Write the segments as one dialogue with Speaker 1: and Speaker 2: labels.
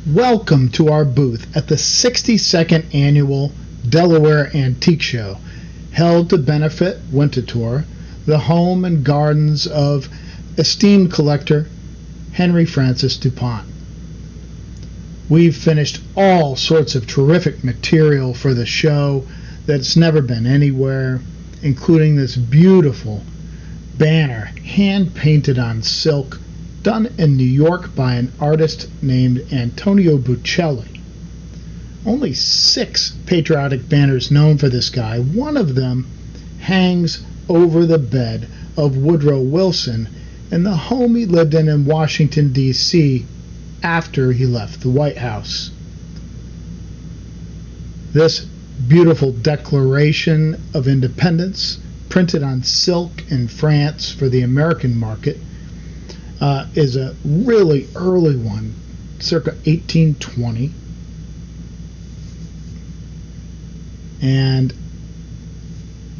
Speaker 1: Welcome to our booth at the 62nd Annual Delaware Antique Show, held to benefit Winterthur, the home and gardens of esteemed collector Henry Francis DuPont. We've finished all sorts of terrific material for the show that's never been anywhere, including this beautiful banner hand-painted on silk, done in New York by an artist named Antonio Buccelli. Only 6 patriotic banners known for this guy. One of them hangs over the bed of Woodrow Wilson in the home he lived in Washington, D.C. after he left the White House. This beautiful Declaration of Independence, printed on silk in France for the American market, is a really early one, circa 1820. And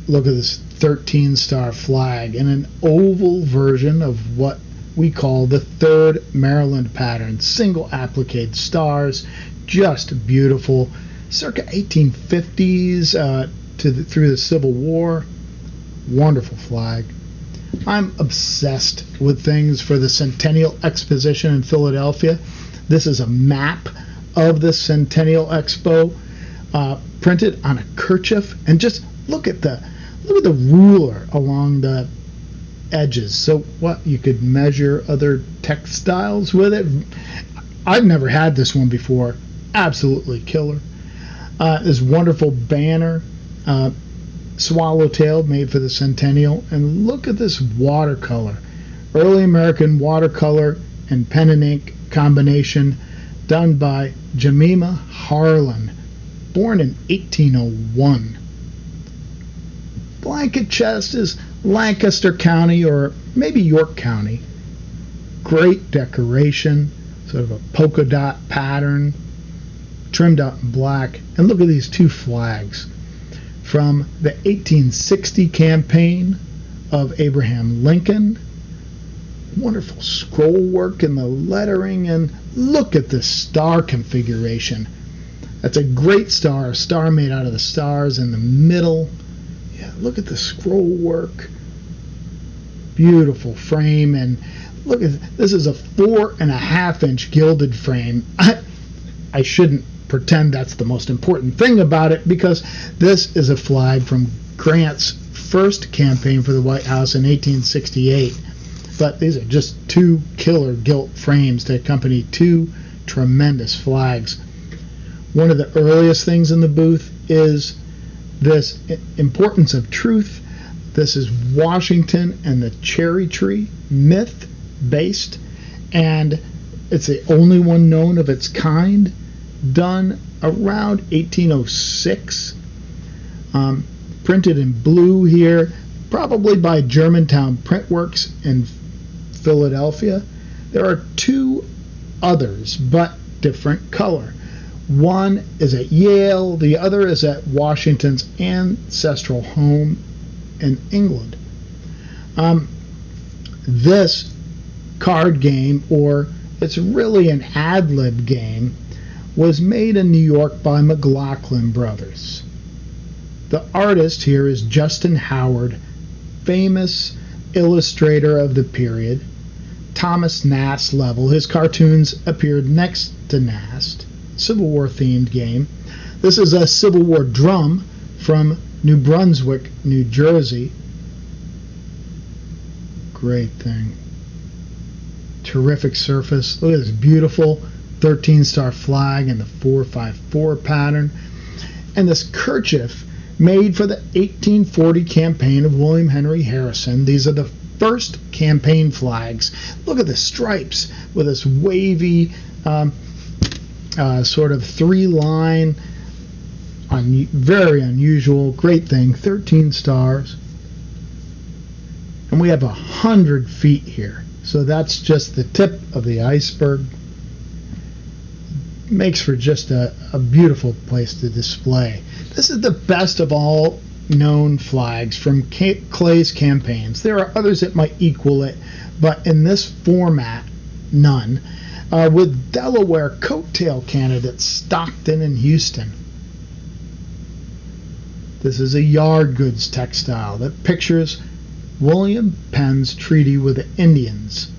Speaker 1: look at this 13-star flag in an oval version of what we call the 3rd Maryland pattern. Single applique stars, just beautiful. Circa 1850s through the Civil War. Wonderful flag. I'm obsessed with things for the Centennial Exposition in Philadelphia. This is a map of the Centennial Expo, printed on a kerchief, and just look at the ruler along the edges. So what, you could measure other textiles with it? I've never had this one before. Absolutely killer. This wonderful banner, swallowtail, made for the Centennial. And look at this watercolor, early American watercolor and pen and ink combination, done by Jemima Harlan, born in 1801. Blanket chest is Lancaster County or maybe York County. Great decoration, sort of a polka dot pattern, trimmed out in black. And look at these 2 flags from the 1860 campaign of Abraham Lincoln. Wonderful scroll work in the lettering, and look at this star configuration. That's a great star, a star made out of the stars in the middle. Yeah, look at the scroll work. Beautiful frame, and look at this is a 4.5-inch gilded frame. I shouldn't pretend that's the most important thing about it, because this is a flag from Grant's first campaign for the White House in 1868. But these are just 2 killer gilt frames to accompany 2 tremendous flags. One of the earliest things in the booth is this importance of truth. This is Washington and the cherry tree, myth based, and it's the only one known of its kind, done around 1806, printed in blue here, probably by Germantown Printworks in Philadelphia. There are 2 others, but different color. One is at Yale, the other is at Washington's ancestral home in England. This card game, or it's really an ad-lib game, was made in New York by McLaughlin Brothers. The artist here is Justin Howard, famous illustrator of the period. Thomas Nast level. His cartoons appeared next to Nast. Civil War themed game. This is a Civil War drum from New Brunswick, New Jersey. Great thing. Terrific surface. Look at this beautiful 13-star flag in the 454 pattern. And this kerchief made for the 1840 campaign of William Henry Harrison. These are the first campaign flags. Look at the stripes with this wavy sort of 3-line, very unusual, great thing, 13 stars. And we have 100 feet here. So that's just the tip of the iceberg. Makes for just a beautiful place to display. This is the best of all known flags from Clay's campaigns. There are others that might equal it, but in this format, none. with Delaware coattail candidates Stockton and Houston. This is a yard goods textile that pictures William Penn's treaty with the Indians,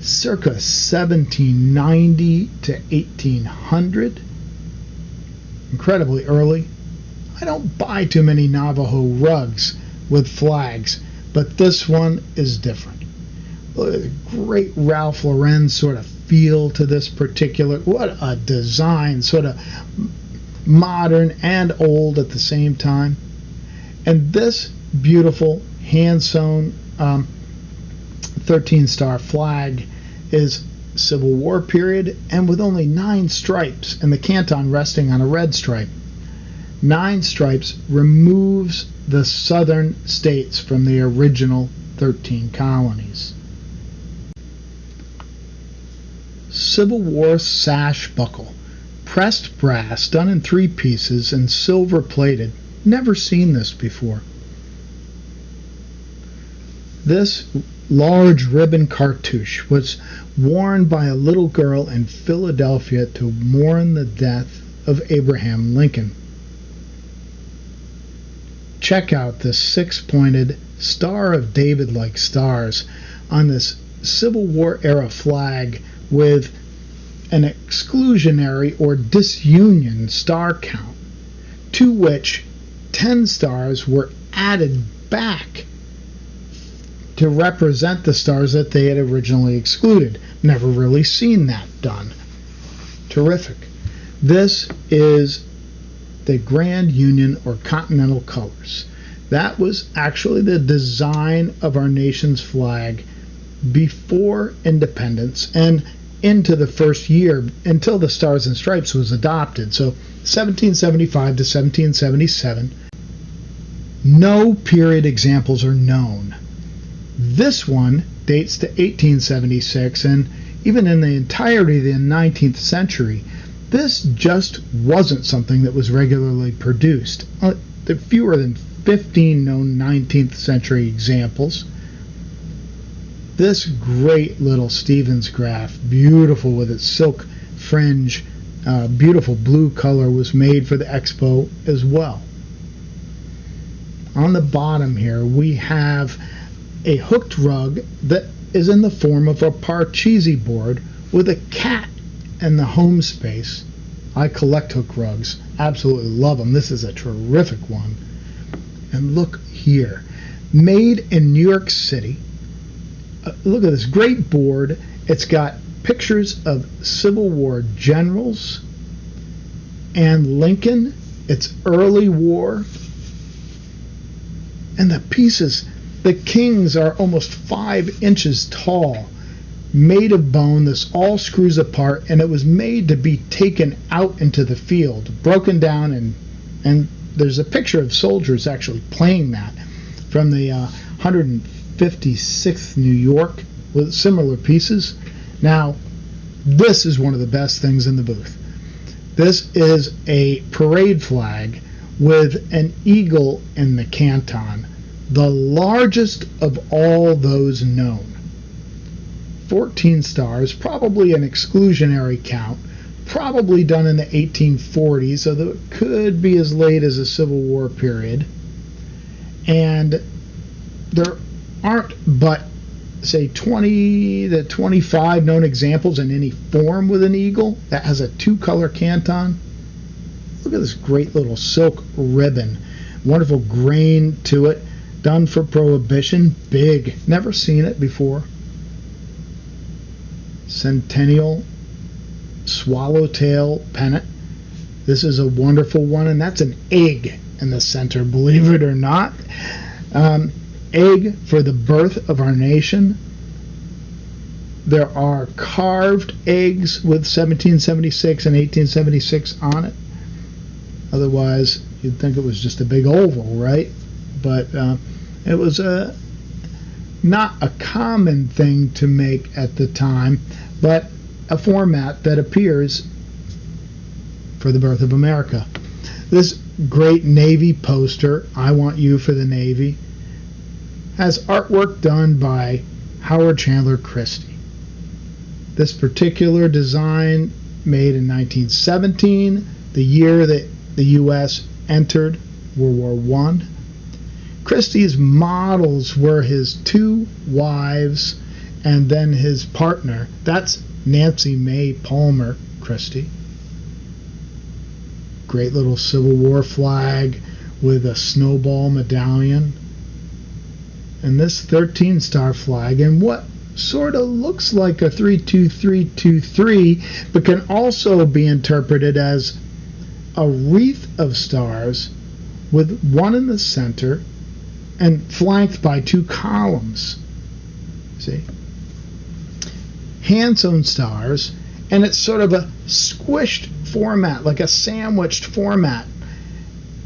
Speaker 1: circa 1790 to 1800. Incredibly early. I don't buy too many Navajo rugs with flags, but this one is different. Look at the great Ralph Lauren sort of feel to this particular. What a design, sort of modern and old at the same time. And this beautiful hand-sewn 13-star flag is Civil War period, and with only 9 stripes and the canton resting on a red stripe. 9 stripes removes the southern states from the original 13 colonies. Civil War sash buckle, pressed brass, done in 3 pieces and silver plated. Never seen this before. This large ribbon cartouche was worn by a little girl in Philadelphia to mourn the death of Abraham Lincoln. Check out the 6-pointed Star of David-like stars on this Civil War era flag with an exclusionary or disunion star count, to which 10 stars were added back to represent the stars that they had originally excluded. Never really seen that done. Terrific. This is the Grand Union or Continental Colors. That was actually the design of our nation's flag before independence and into the first year until the Stars and Stripes was adopted. So 1775 to 1777. No period examples are known. This one dates to 1876, and even in the entirety of the 19th century, this just wasn't something that was regularly produced. There are fewer than 15 known 19th century examples. This great little Stevens graph, beautiful with its silk fringe, beautiful blue color, was made for the Expo as well. On the bottom here, we have a hooked rug that is in the form of a parcheesi board with a cat in the home space. I collect hook rugs. Absolutely love them. This is a terrific one. And look here. Made in New York City. Look at this great board. It's got pictures of Civil War generals and Lincoln. It's early war. And the pieces, the kings are almost 5 inches tall, made of bone. This all screws apart, and it was made to be taken out into the field, broken down, and there's a picture of soldiers actually playing that from the 156th New York with similar pieces. Now, this is one of the best things in the booth. This is a parade flag with an eagle in the canton, the largest of all those known. 14 stars, probably an exclusionary count, probably done in the 1840s, so that it could be as late as the Civil War period. And there aren't but, say, 20 to 25 known examples in any form with an eagle that has a 2-color canton. Look at this great little silk ribbon, wonderful grain to it, done for Prohibition, big, never seen it before. Centennial swallowtail pennant. This is a wonderful one, and that's an egg in the center, believe it or not. Egg for the birth of our nation. There are carved eggs with 1776 and 1876 on it. Otherwise, you'd think it was just a big oval, right? But it was not a common thing to make at the time, but a format that appears for the birth of America. This great Navy poster, I Want You for the Navy, has artwork done by Howard Chandler Christie. This particular design made in 1917, the year that the U.S. entered World War I. Christie's models were his two wives and then his partner. That's Nancy May Palmer Christie. Great little Civil War flag with a snowball medallion. And this 13-star flag, and what sort of looks like a 32323, but can also be interpreted as a wreath of stars with one in the center and flanked by two columns. See? Hand-sewn stars, and it's sort of a squished format, like a sandwiched format.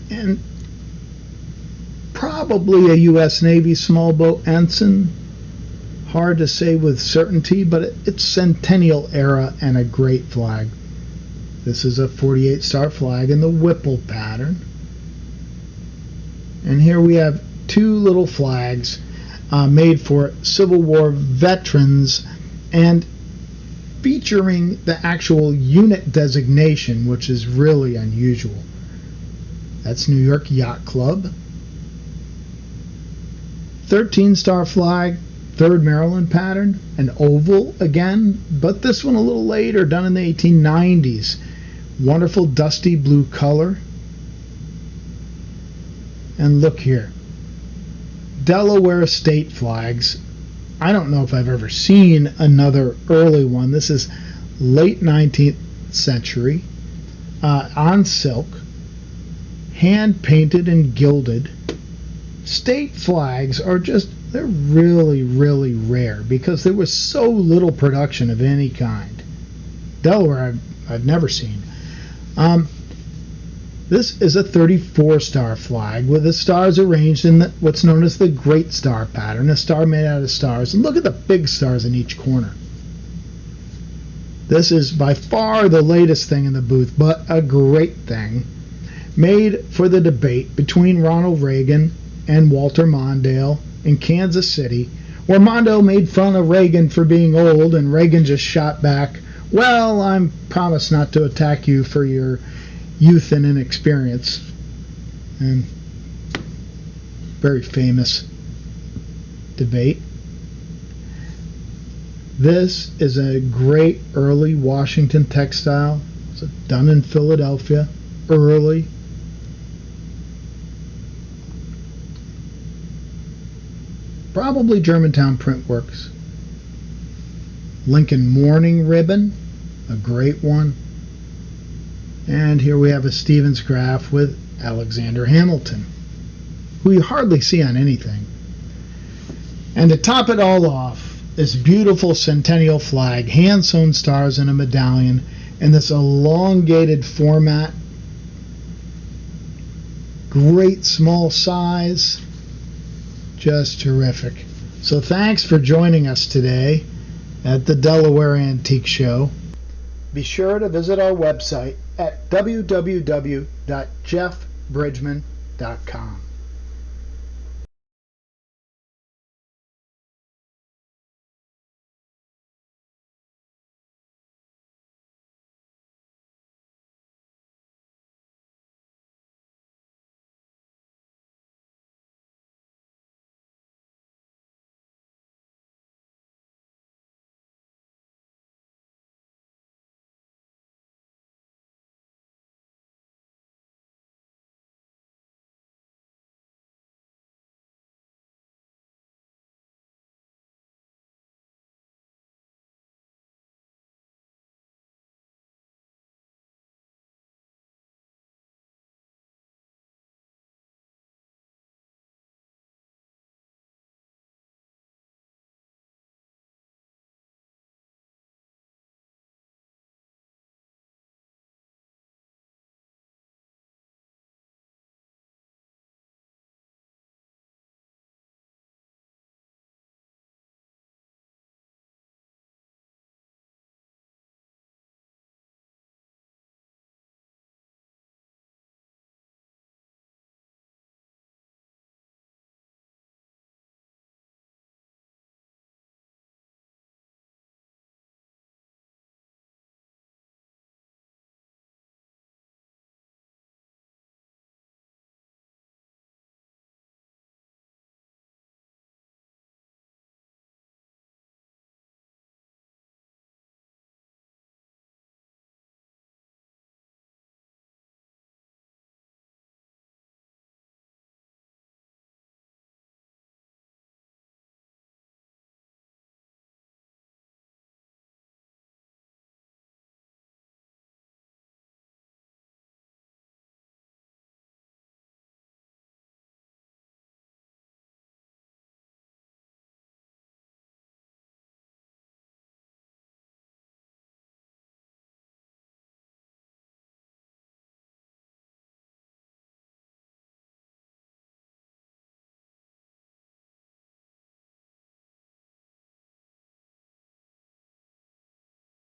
Speaker 1: And probably a U.S. Navy small boat ensign. Hard to say with certainty, but it's Centennial era and a great flag. This is a 48-star flag in the Whipple pattern. And here we have two little flags made for Civil War veterans and featuring the actual unit designation, which is really unusual. That's New York Yacht Club. 13-star flag, 3rd Maryland pattern, an oval again, but this one a little later, done in the 1890s. Wonderful dusty blue color. And look here. Delaware state flags. I don't know if I've ever seen another early one. This is late 19th century, on silk, hand painted and gilded. State flags are they're really, really rare because there was so little production of any kind. Delaware I've never seen. This is a 34-star flag with the stars arranged in what's known as the Great Star pattern, a star made out of stars. And look at the big stars in each corner. This is by far the latest thing in the booth, but a great thing. Made for the debate between Ronald Reagan and Walter Mondale in Kansas City, where Mondale made fun of Reagan for being old, and Reagan just shot back, "Well, I promise not to attack you for your youth and inexperience." And very famous debate. This is a great early Washington textile. It's done in Philadelphia, early. Probably Germantown Print Works. Lincoln Mourning Ribbon, a great one. And here we have a Stevens graph with Alexander Hamilton, who you hardly see on anything. And to top it all off, this beautiful Centennial flag, hand-sewn stars in a medallion, in this elongated format. Great small size. Just terrific. So thanks for joining us today at the Delaware Antique Show. Be sure to visit our website at www.jeffbridgman.com.